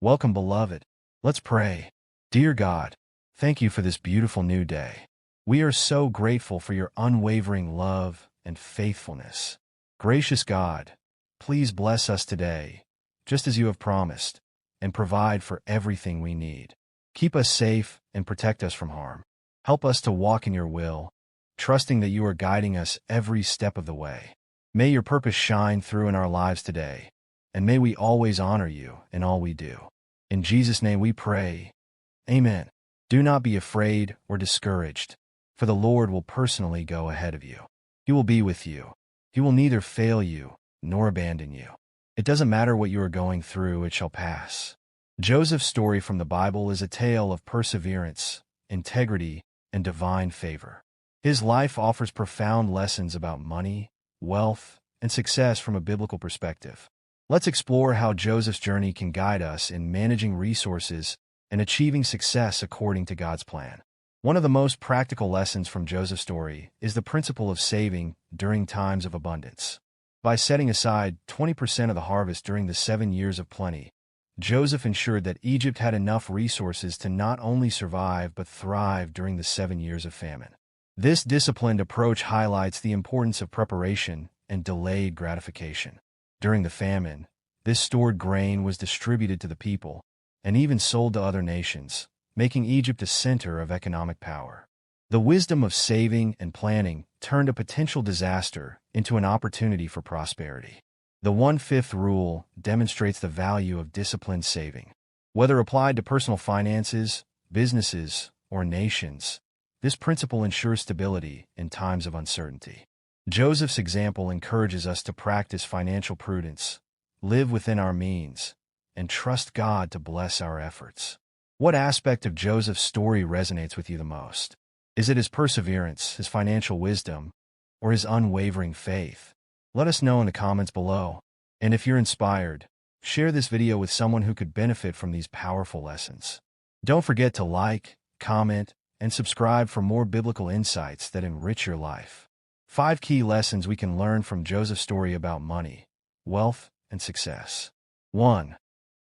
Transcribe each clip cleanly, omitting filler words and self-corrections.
Welcome, beloved. Let's pray. Dear God, thank you for this beautiful new day. We are so grateful for your unwavering love and faithfulness. Gracious God, please bless us today, just as you have promised, and provide for everything we need. Keep us safe and protect us from harm. Help us to walk in your will, trusting that you are guiding us every step of the way. May your purpose shine through in our lives today, and may we always honor you in all we do. In Jesus' name we pray. Amen. Do not be afraid or discouraged, for the Lord will personally go ahead of you. He will be with you. He will neither fail you nor abandon you. It doesn't matter what you are going through, it shall pass. Joseph's story from the Bible is a tale of perseverance, integrity, and divine favor. His life offers profound lessons about money, wealth, and success from a biblical perspective. Let's explore how Joseph's journey can guide us in managing resources and achieving success according to God's plan. One of the most practical lessons from Joseph's story is the principle of saving during times of abundance. By setting aside 20% of the harvest during the 7 years of plenty, Joseph ensured that Egypt had enough resources to not only survive but thrive during the 7 years of famine. This disciplined approach highlights the importance of preparation and delayed gratification. During the famine, this stored grain was distributed to the people and even sold to other nations, making Egypt a center of economic power. The wisdom of saving and planning turned a potential disaster into an opportunity for prosperity. The 1/5 rule demonstrates the value of disciplined saving. Whether applied to personal finances, businesses, or nations, this principle ensures stability in times of uncertainty. Joseph's example encourages us to practice financial prudence, live within our means, and trust God to bless our efforts. What aspect of Joseph's story resonates with you the most? Is it his perseverance, his financial wisdom, or his unwavering faith? Let us know in the comments below. And if you're inspired, share this video with someone who could benefit from these powerful lessons. Don't forget to like, comment, and subscribe for more biblical insights that enrich your life. 5 key lessons we can learn from Joseph's story about money, wealth, and success. 1.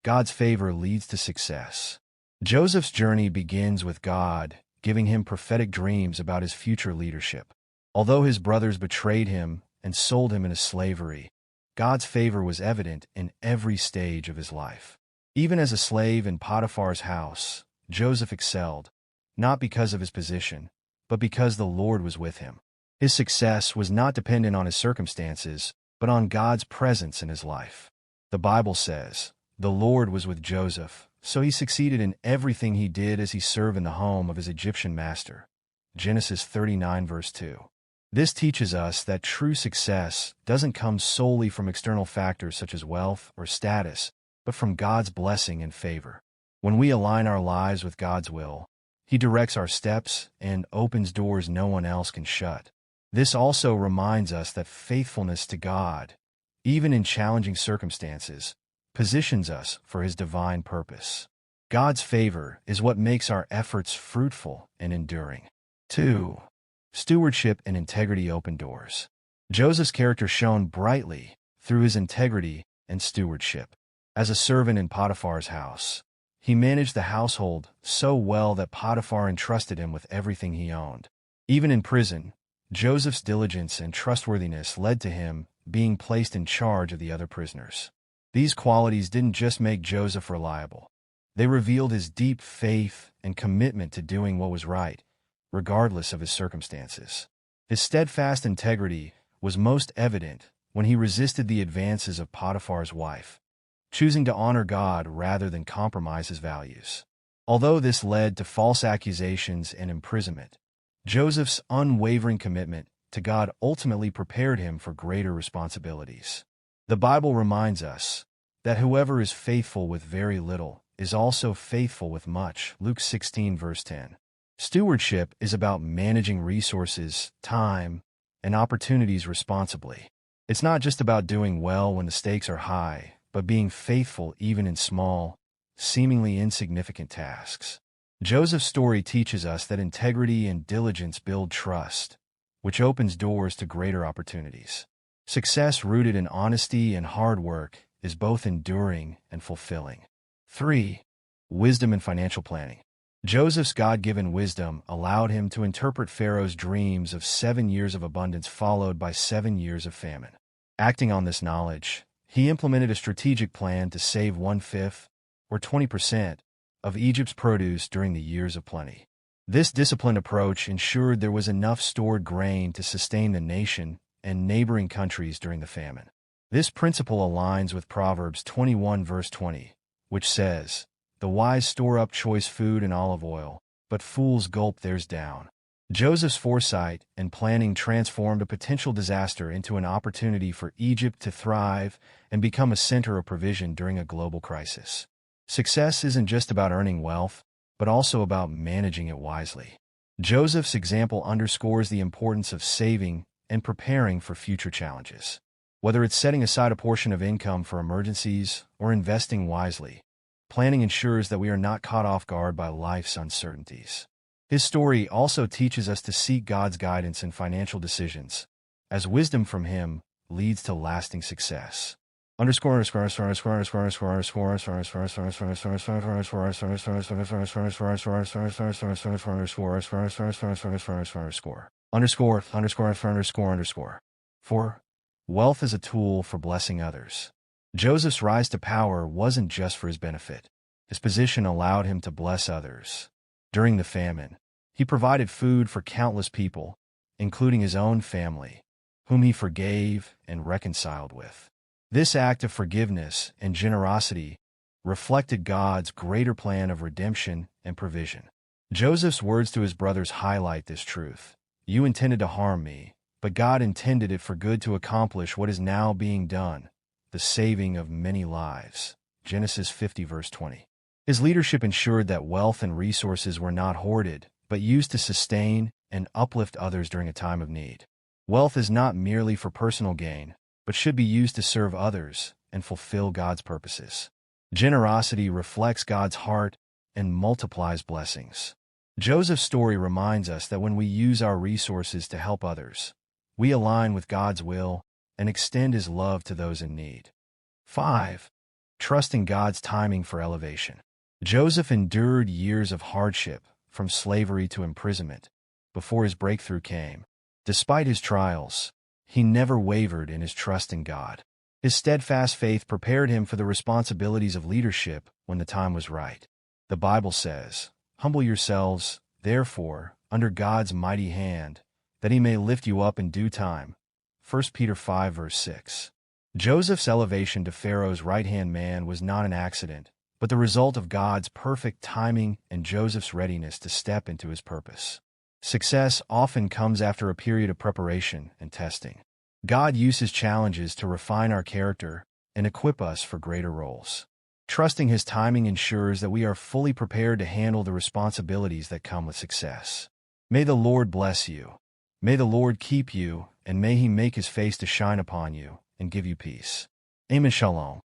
God's favor leads to success. Joseph's journey begins with God giving him prophetic dreams about his future leadership. Although his brothers betrayed him and sold him into slavery, God's favor was evident in every stage of his life. Even as a slave in Potiphar's house, Joseph excelled, not because of his position, but because the Lord was with him. His success was not dependent on his circumstances, but on God's presence in his life. The Bible says, "The Lord was with Joseph, so he succeeded in everything he did as he served in the home of his Egyptian master." Genesis 39 verse 2. This teaches us that true success doesn't come solely from external factors such as wealth or status, but from God's blessing and favor. When we align our lives with God's will, He directs our steps and opens doors no one else can shut. This also reminds us that faithfulness to God, even in challenging circumstances, positions us for His divine purpose. God's favor is what makes our efforts fruitful and enduring. 2. Stewardship and integrity open doors. Joseph's character shone brightly through his integrity and stewardship. As a servant in Potiphar's house, he managed the household so well that Potiphar entrusted him with everything he owned. Even in prison, Joseph's diligence and trustworthiness led to him being placed in charge of the other prisoners. These qualities didn't just make Joseph reliable. They revealed his deep faith and commitment to doing what was right, regardless of his circumstances. His steadfast integrity was most evident when he resisted the advances of Potiphar's wife, choosing to honor God rather than compromise his values. Although this led to false accusations and imprisonment, Joseph's unwavering commitment to God ultimately prepared him for greater responsibilities. The Bible reminds us that whoever is faithful with very little is also faithful with much. Luke 16 verse 10. Stewardship is about managing resources, time, and opportunities responsibly. It's not just about doing well when the stakes are high, but being faithful even in small, seemingly insignificant tasks. Joseph's story teaches us that integrity and diligence build trust, which opens doors to greater opportunities. Success rooted in honesty and hard work is both enduring and fulfilling. 3. Wisdom and financial planning. Joseph's God-given wisdom allowed him to interpret Pharaoh's dreams of 7 years of abundance followed by 7 years of famine. Acting on this knowledge, he implemented a strategic plan to save 1/5, or 20%, of Egypt's produce during the years of plenty. This disciplined approach ensured there was enough stored grain to sustain the nation and neighboring countries during the famine. This principle aligns with Proverbs 21 verse 20, which says, "The wise store up choice food and olive oil, but fools gulp theirs down." Joseph's foresight and planning transformed a potential disaster into an opportunity for Egypt to thrive and become a center of provision during a global crisis. Success isn't just about earning wealth, but also about managing it wisely. Joseph's example underscores the importance of saving and preparing for future challenges. Whether it's setting aside a portion of income for emergencies or investing wisely, planning ensures that we are not caught off guard by life's uncertainties. His story also teaches us to seek God's guidance in financial decisions, as wisdom from Him leads to lasting success. Underscore. Wealth is a tool for blessing others. Joseph's rise to power wasn't just for his benefit. His position allowed him to bless others. During the famine, he provided food for countless people, including his own family, whom he forgave and reconciled with. This act of forgiveness and generosity reflected God's greater plan of redemption and provision. Joseph's words to his brothers highlight this truth. "You intended to harm me, but God intended it for good to accomplish what is now being done, the saving of many lives." Genesis 50 verse 20. His leadership ensured that wealth and resources were not hoarded, but used to sustain and uplift others during a time of need. Wealth is not merely for personal gain, but should be used to serve others and fulfill God's purposes. Generosity reflects God's heart and multiplies blessings. Joseph's story reminds us that when we use our resources to help others, we align with God's will and extend His love to those in need. 5. Trusting God's timing for elevation. Joseph endured years of hardship, from slavery to imprisonment, before his breakthrough came. Despite his trials, he never wavered in his trust in God. His steadfast faith prepared him for the responsibilities of leadership when the time was right. The Bible says, "Humble yourselves, therefore, under God's mighty hand, that He may lift you up in due time." 1 Peter 5 verse 6. Joseph's elevation to Pharaoh's right-hand man was not an accident, but the result of God's perfect timing and Joseph's readiness to step into his purpose. Success often comes after a period of preparation and testing. God uses challenges to refine our character and equip us for greater roles. Trusting His timing ensures that we are fully prepared to handle the responsibilities that come with success. May the Lord bless you. May the Lord keep you, and may He make His face to shine upon you and give you peace. Amen. Shalom.